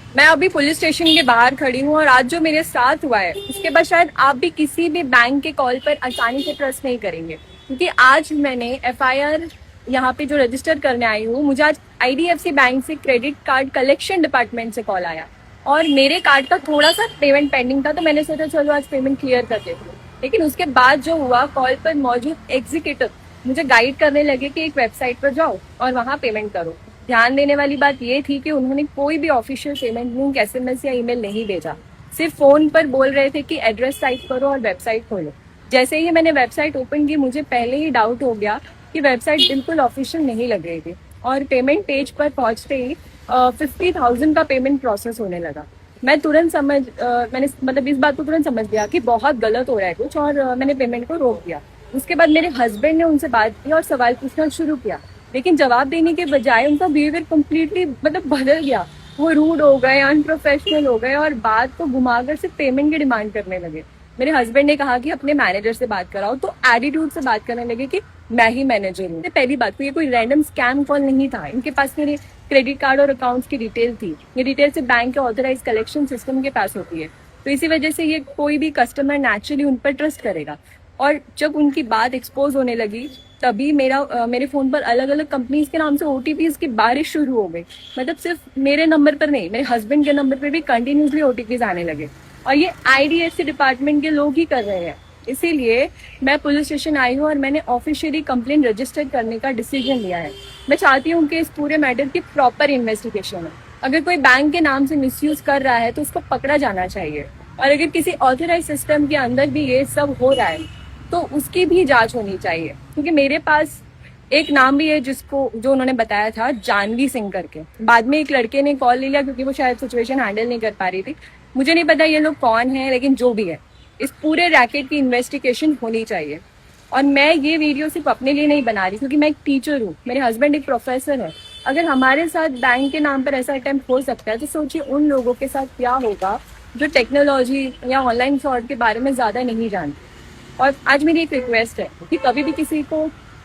मैं अभी police station के बाहर खड़ी हूँ और आज जो मेरे साथ हुआ है उसके बाद शायद आप भी किसी भी बैंक के कॉल पर आसानी से ट्रस्ट नहीं करेंगे, क्योंकि आज मैंने एफआईआर यहाँ पे जो रजिस्टर करने आई हूँ, मुझे आज आईडीएफसी बैंक से क्रेडिट कार्ड कलेक्शन डिपार्टमेंट से कॉल आया और मेरे कार्ड का थोड़ा सा पेमेंट पेंडिंग था, तो मैंने सोचा चलो आज पेमेंट क्लियर कर देती हूँ। लेकिन उसके बाद जो हुआ, कॉल पर मौजूद एग्जीक्यूटिव मुझे गाइड करने लगे कि एक वेबसाइट पर जाओ और वहाँ पेमेंट करो। ध्यान देने वाली बात ये थी कि उन्होंने कोई भी ऑफिशियल पेमेंट लिंक, एसएमएस या ईमेल नहीं भेजा। सिर्फ फोन पर बोल रहे थे कि एड्रेस टाइप करो और वेबसाइट खोलो। जैसे ही मैंने वेबसाइट ओपन की, मुझे पहले ही डाउट हो गया कि वेबसाइट बिल्कुल ऑफिशियल नहीं लग रही थी और पेमेंट पेज पर पहुंचते ही 50,000 का पेमेंट प्रोसेस होने लगा। मैं तुरंत मैंने मतलब इस बात को तुरंत समझ गया कि बहुत गलत हो रहा है कुछ, और मैंने पेमेंट को रोक दिया। उसके बाद मेरे हस्बैंड ने उनसे बात की और सवाल पूछना शुरू किया, लेकिन जवाब देने के बजाय उनका बिहेवियर कम्प्लीटली मतलब बदल गया। वो रूड हो गए, अनप्रोफेशनल हो गए और बात को घुमाकर सिर्फ पेमेंट की डिमांड करने लगे। मेरे हस्बैंड ने कहा कि अपने मैनेजर से बात कराओ, तो एटीट्यूड से बात करने लगे कि मैं ही मैनेजर हूँ। पहली बात तो ये कोई रैंडम स्कैम कॉल नहीं था, इनके पास मेरे क्रेडिट कार्ड और अकाउंट्स की डिटेल थी। ये डिटेल से बैंक के ऑथराइज कलेक्शन सिस्टम के पास होती है, तो इसी वजह से ये कोई भी कस्टमर नेचुरली उन पर ट्रस्ट करेगा। और जब उनकी बात एक्सपोज होने लगी, तभी मेरे फोन पर अलग अलग कंपनीज के नाम से ओटीपीज की बारिश शुरू हो गई। मतलब सिर्फ मेरे नंबर पर नहीं, मेरे हस्बैंड के नंबर पर भी कंटिन्यूसली ओटीपीज आने लगे, और ये आईडीएफसी डिपार्टमेंट के लोग ही कर रहे हैं। इसीलिए मैं पुलिस स्टेशन आई हूँ और मैंने ऑफिशियली कंप्लेंट रजिस्टर करने का डिसीजन लिया है। मैं चाहती हूँ कि इस पूरे मैटर की प्रॉपर इन्वेस्टिगेशन हो। अगर कोई बैंक के नाम से मिसयूज कर रहा है तो उसको पकड़ा जाना चाहिए, और अगर किसी ऑथराइज सिस्टम के अंदर भी ये सब हो रहा है तो उसकी भी जांच होनी चाहिए। क्योंकि मेरे पास एक नाम भी है जो उन्होंने बताया था, जानवी सिंह करके। बाद में एक लड़के ने कॉल ले लिया क्योंकि वो शायद सिचुएशन हैंडल नहीं कर पा रही थी। मुझे नहीं पता ये लोग कौन है, लेकिन जो भी है, इस पूरे रैकेट की इन्वेस्टिगेशन होनी चाहिए। और मैं ये वीडियो सिर्फ अपने लिए नहीं बना रही, क्योंकि मैं एक टीचर हूँ, मेरे हस्बैंड एक प्रोफेसर है। अगर हमारे साथ बैंक के नाम पर ऐसा अटेम्प्ट हो सकता है, तो सोचिए उन लोगों के साथ क्या होगा जो टेक्नोलॉजी या ऑनलाइन फ्रॉड के बारे में ज्यादा नहीं जानते। और आज मेरी एक रिक्वेस्ट है कि कभी भी किसी को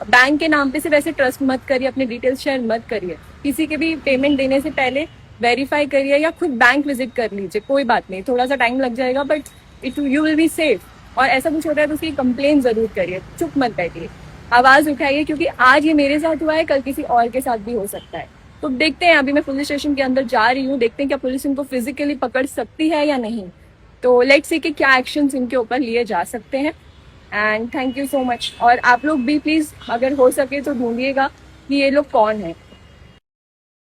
बैंक के नाम पे सिर्फ ऐसे ट्रस्ट मत करिए, अपने डिटेल्स शेयर मत करिए। किसी के भी पेमेंट देने से पहले वेरीफाई करिए या खुद बैंक विजिट कर लीजिए। कोई बात नहीं, थोड़ा सा टाइम लग जाएगा, but you will be safe. और ऐसा कुछ होता है तो उसकी कंप्लेन जरूर करिए, चुप मत बैठिए, आवाज उठाइए, क्योंकि आज ये मेरे साथ हुआ है, कल किसी और के साथ भी हो सकता है। तो देखते हैं, अभी मैं पुलिस स्टेशन के अंदर जा रही हूँ, देखते हैं क्या पुलिस इनको फिजिकली पकड़ सकती है या नहीं। तो लेट्स सी कि क्या एक्शंस इनके ऊपर लिए जा सकते हैं। And thank you so much. और आप लोग भी प्लीज अगर हो सके तो ढूंढिएगा कि ये लोग कौन है।